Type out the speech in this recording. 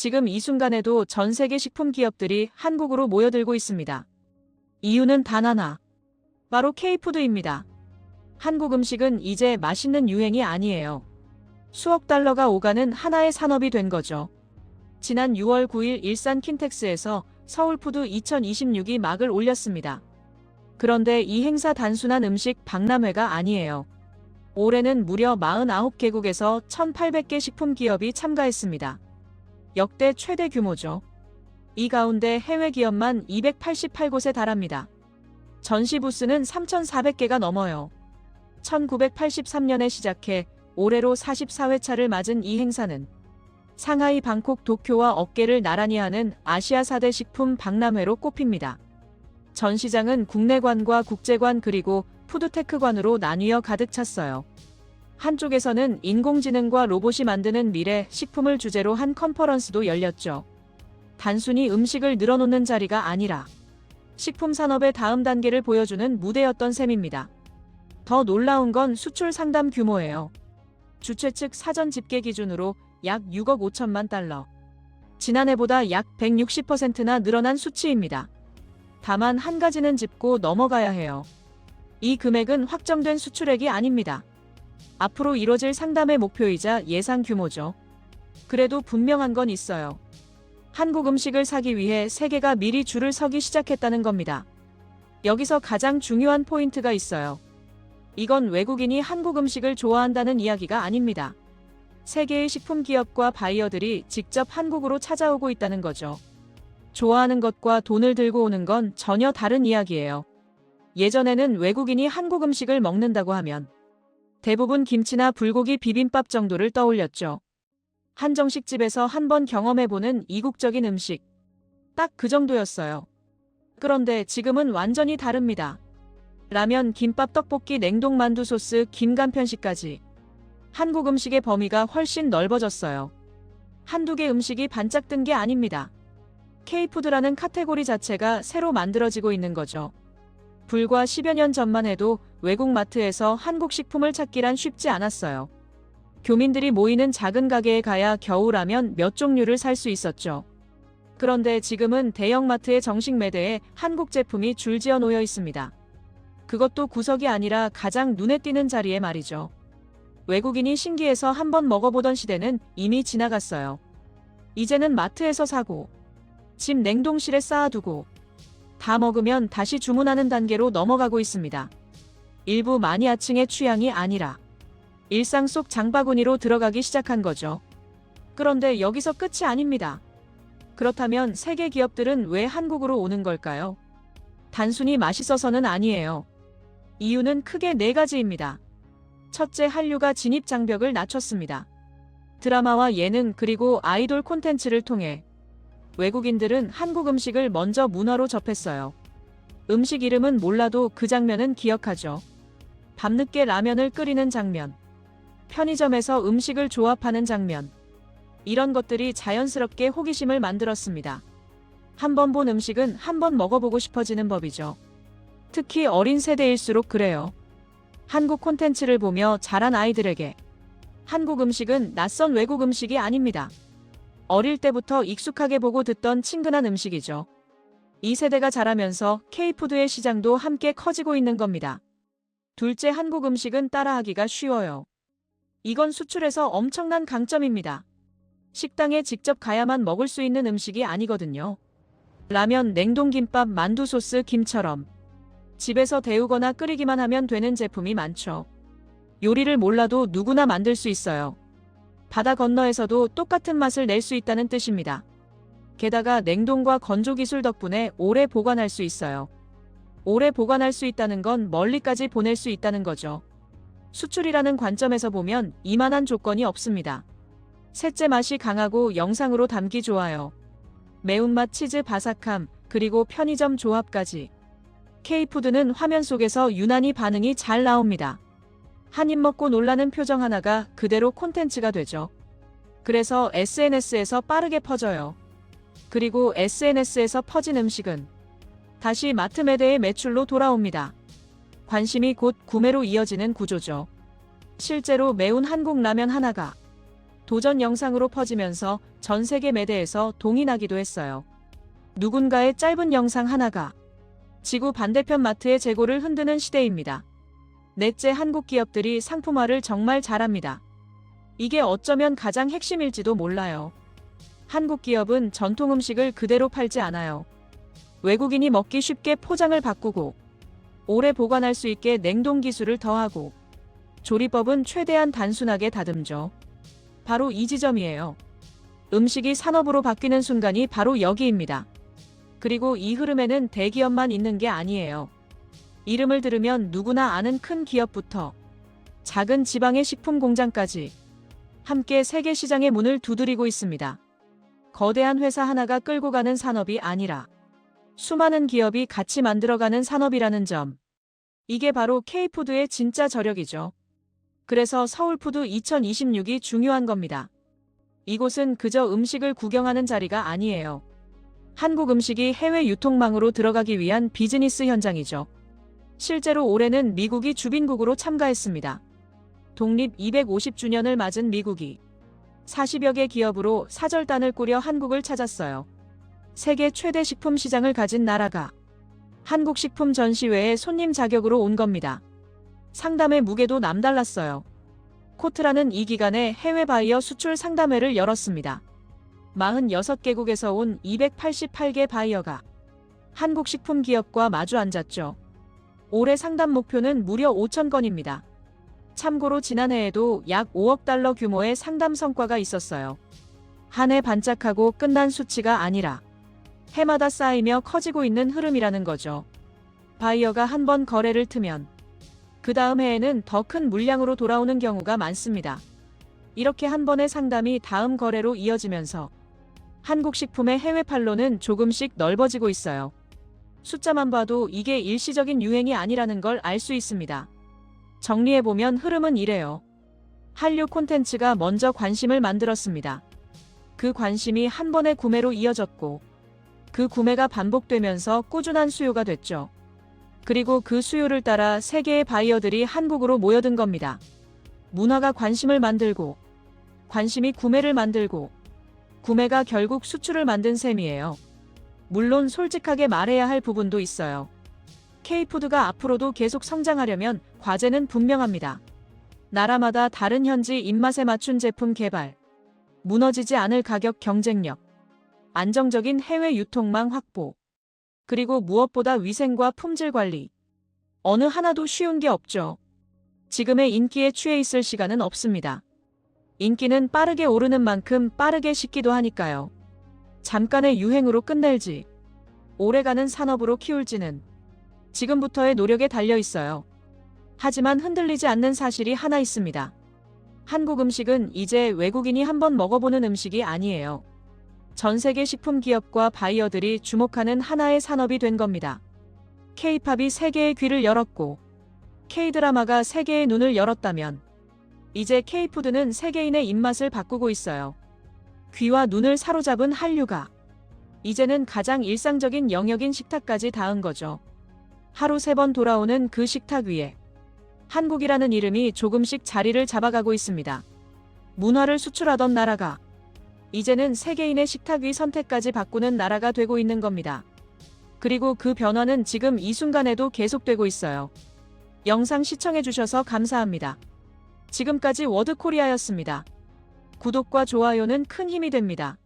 지금 이 순간에도 전 세계 식품 기업들이 한국으로 모여들고 있습니다. 이유는 단 하나. 바로 K푸드입니다. 한국 음식은 이제 맛있는 유행이 아니에요. 수억 달러가 오가는 하나의 산업이 된 거죠. 지난 6월 9일 일산 킨텍스에서 서울푸드 2026이 막을 올렸습니다. 그런데 이 행사 단순한 음식 박람회가 아니에요. 올해는 무려 49개국에서 1,800개 식품 기업이 참가했습니다. 역대 최대 규모죠. 이 가운데 해외 기업만 288곳에 달합니다. 전시 부스는 3,400개가 넘어요. 1983년에 시작해 올해로 44회차를 맞은 이 행사는 상하이, 방콕, 도쿄와 어깨를 나란히 하는 아시아 4대 식품 박람회로 꼽힙니다. 전시장은 국내관과 국제관 그리고 푸드테크관으로 나뉘어 가득 찼어요. 한쪽에서는 인공지능과 로봇이 만드는 미래 식품을 주제로 한 컨퍼런스도 열렸죠. 단순히 음식을 늘어놓는 자리가 아니라 식품 산업의 다음 단계를 보여주는 무대였던 셈입니다. 더 놀라운 건 수출 상담 규모예요. 주최 측 사전 집계 기준으로 약 6억 5천만 달러. 지난해보다 약 160%나 늘어난 수치입니다. 다만 한 가지는 짚고 넘어가야 해요. 이 금액은 확정된 수출액이 아닙니다. 앞으로 이뤄질 상담의 목표이자 예상 규모죠. 그래도 분명한 건 있어요. 한국 음식을 사기 위해 세계가 미리 줄을 서기 시작했다는 겁니다. 여기서 가장 중요한 포인트가 있어요. 이건 외국인이 한국 음식을 좋아한다는 이야기가 아닙니다. 세계의 식품 기업과 바이어들이 직접 한국으로 찾아오고 있다는 거죠. 좋아하는 것과 돈을 들고 오는 건 전혀 다른 이야기예요. 예전에는 외국인이 한국 음식을 먹는다고 하면 대부분 김치나 불고기 비빔밥 정도를 떠올렸죠. 한정식 집에서 한번 경험해보는 이국적인 음식. 딱 그 정도였어요. 그런데 지금은 완전히 다릅니다. 라면, 김밥, 떡볶이, 냉동 만두, 소스, 김간편식까지. 한국 음식의 범위가 훨씬 넓어졌어요. 한두 개 음식이 반짝 뜬 게 아닙니다. K푸드라는 카테고리 자체가 새로 만들어지고 있는 거죠. 불과 10여 년 전만 해도 외국 마트에서 한국 식품을 찾기란 쉽지 않았어요. 교민들이 모이는 작은 가게에 가야 겨우 라면 몇 종류를 살 수 있었죠. 그런데 지금은 대형마트의 정식 매대에 한국 제품이 줄지어 놓여 있습니다. 그것도 구석이 아니라 가장 눈에 띄는 자리에 말이죠. 외국인이 신기해서 한번 먹어보던 시대는 이미 지나갔어요. 이제는 마트에서 사고 집 냉동실에 쌓아두고 다 먹으면 다시 주문하는 단계로 넘어가고 있습니다. 일부 마니아층의 취향이 아니라 일상 속 장바구니로 들어가기 시작한 거죠. 그런데 여기서 끝이 아닙니다. 그렇다면 세계 기업들은 왜 한국으로 오는 걸까요? 단순히 맛있어서는 아니에요. 이유는 크게 네 가지입니다. 첫째, 한류가 진입 장벽을 낮췄습니다. 드라마와 예능 그리고 아이돌 콘텐츠를 통해 외국인들은 한국 음식을 먼저 문화로 접했어요. 음식 이름은 몰라도 그 장면은 기억하죠. 밤늦게 라면을 끓이는 장면, 편의점에서 음식을 조합하는 장면. 이런 것들이 자연스럽게 호기심을 만들었습니다. 한 번 본 음식은 한 번 먹어보고 싶어지는 법이죠. 특히 어린 세대일수록 그래요. 한국 콘텐츠를 보며 자란 아이들에게 한국 음식은 낯선 외국 음식이 아닙니다. 어릴 때부터 익숙하게 보고 듣던 친근한 음식이죠. 이 세대가 자라면서 K푸드의 시장도 함께 커지고 있는 겁니다. 둘째, 한국 음식은 따라하기가 쉬워요. 이건 수출에서 엄청난 강점입니다. 식당에 직접 가야만 먹을 수 있는 음식이 아니거든요. 라면, 냉동김밥, 만두, 소스, 김처럼 집에서 데우거나 끓이기만 하면 되는 제품이 많죠. 요리를 몰라도 누구나 만들 수 있어요. 바다 건너에서도 똑같은 맛을 낼 수 있다는 뜻입니다. 게다가 냉동과 건조 기술 덕분에 오래 보관할 수 있어요. 오래 보관할 수 있다는 건 멀리까지 보낼 수 있다는 거죠. 수출이라는 관점에서 보면 이만한 조건이 없습니다. 셋째, 맛이 강하고 영상으로 담기 좋아요. 매운맛, 치즈, 바삭함, 그리고 편의점 조합까지. K푸드는 화면 속에서 유난히 반응이 잘 나옵니다. 한 입 먹고 놀라는 표정 하나가 그대로 콘텐츠가 되죠. 그래서 SNS에서 빠르게 퍼져요. 그리고 SNS에서 퍼진 음식은 다시 마트 매대의 매출로 돌아옵니다. 관심이 곧 구매로 이어지는 구조죠. 실제로 매운 한국 라면 하나가 도전 영상으로 퍼지면서 전 세계 매대에서 동의나기도 했어요. 누군가의 짧은 영상 하나가 지구 반대편 마트의 재고를 흔드는 시대입니다. 넷째, 한국 기업들이 상품화를 정말 잘합니다. 이게 어쩌면 가장 핵심일지도 몰라요. 한국 기업은 전통 음식을 그대로 팔지 않아요. 외국인이 먹기 쉽게 포장을 바꾸고 오래 보관할 수 있게 냉동 기술을 더하고 조리법은 최대한 단순하게 다듬죠. 바로 이 지점이에요. 음식이 산업으로 바뀌는 순간이 바로 여기입니다. 그리고 이 흐름에는 대기업만 있는 게 아니에요. 이름을 들으면 누구나 아는 큰 기업부터 작은 지방의 식품 공장까지 함께 세계 시장의 문을 두드리고 있습니다. 거대한 회사 하나가 끌고 가는 산업이 아니라 수많은 기업이 같이 만들어가는 산업이라는 점. 이게 바로 K푸드의 진짜 저력이죠. 그래서 서울푸드 2026이 중요한 겁니다. 이곳은 그저 음식을 구경하는 자리가 아니에요. 한국 음식이 해외 유통망으로 들어가기 위한 비즈니스 현장이죠. 실제로 올해는 미국이 주빈국으로 참가했습니다. 독립 250주년을 맞은 미국이 40여 개 기업으로 사절단을 꾸려 한국을 찾았어요. 세계 최대 식품 시장을 가진 나라가 한국 식품 전시회에 손님 자격으로 온 겁니다. 상담의 무게도 남달랐어요. 코트라는 이 기간에 해외 바이어 수출 상담회를 열었습니다. 46개국에서 온 288개 바이어가 한국 식품 기업과 마주 앉았죠. 올해 상담 목표는 무려 5,000건입니다. 참고로 지난해에도 약 5억 달러 규모의 상담 성과가 있었어요. 한 해 반짝하고 끝난 수치가 아니라 해마다 쌓이며 커지고 있는 흐름이라는 거죠. 바이어가 한 번 거래를 트면 그 다음 해에는 더 큰 물량으로 돌아오는 경우가 많습니다. 이렇게 한 번의 상담이 다음 거래로 이어지면서 한국 식품의 해외 판로는 조금씩 넓어지고 있어요. 숫자만 봐도 이게 일시적인 유행이 아니라는 걸 알 수 있습니다. 정리해보면 흐름은 이래요. 한류 콘텐츠가 먼저 관심을 만들었습니다. 그 관심이 한 번의 구매로 이어졌고 그 구매가 반복되면서 꾸준한 수요가 됐죠. 그리고 그 수요를 따라 세계의 바이어들이 한국으로 모여든 겁니다. 문화가 관심을 만들고 관심이 구매를 만들고 구매가 결국 수출을 만든 셈이에요. 물론 솔직하게 말해야 할 부분도 있어요. K푸드가 앞으로도 계속 성장하려면 과제는 분명합니다. 나라마다 다른 현지 입맛에 맞춘 제품 개발, 무너지지 않을 가격 경쟁력, 안정적인 해외 유통망 확보, 그리고 무엇보다 위생과 품질 관리. 어느 하나도 쉬운 게 없죠. 지금의 인기에 취해 있을 시간은 없습니다. 인기는 빠르게 오르는 만큼 빠르게 식기도 하니까요. 잠깐의 유행으로 끝낼지, 오래가는 산업으로 키울지는 지금부터의 노력에 달려 있어요. 하지만 흔들리지 않는 사실이 하나 있습니다. 한국 음식은 이제 외국인이 한번 먹어보는 음식이 아니에요. 전 세계 식품 기업과 바이어들이 주목하는 하나의 산업이 된 겁니다. K-팝이 세계의 귀를 열었고 K-드라마가 세계의 눈을 열었다면 이제 K푸드는 세계인의 입맛을 바꾸고 있어요. 귀와 눈을 사로잡은 한류가 이제는 가장 일상적인 영역인 식탁까지 닿은 거죠. 하루 3번 돌아오는 그 식탁 위에 한국이라는 이름이 조금씩 자리를 잡아가고 있습니다. 문화를 수출하던 나라가 이제는 세계인의 식탁 위 선택까지 바꾸는 나라가 되고 있는 겁니다. 그리고 그 변화는 지금 이 순간에도 계속되고 있어요. 영상 시청해주셔서 감사합니다. 지금까지 워드코리아였습니다. 구독과 좋아요는 큰 힘이 됩니다.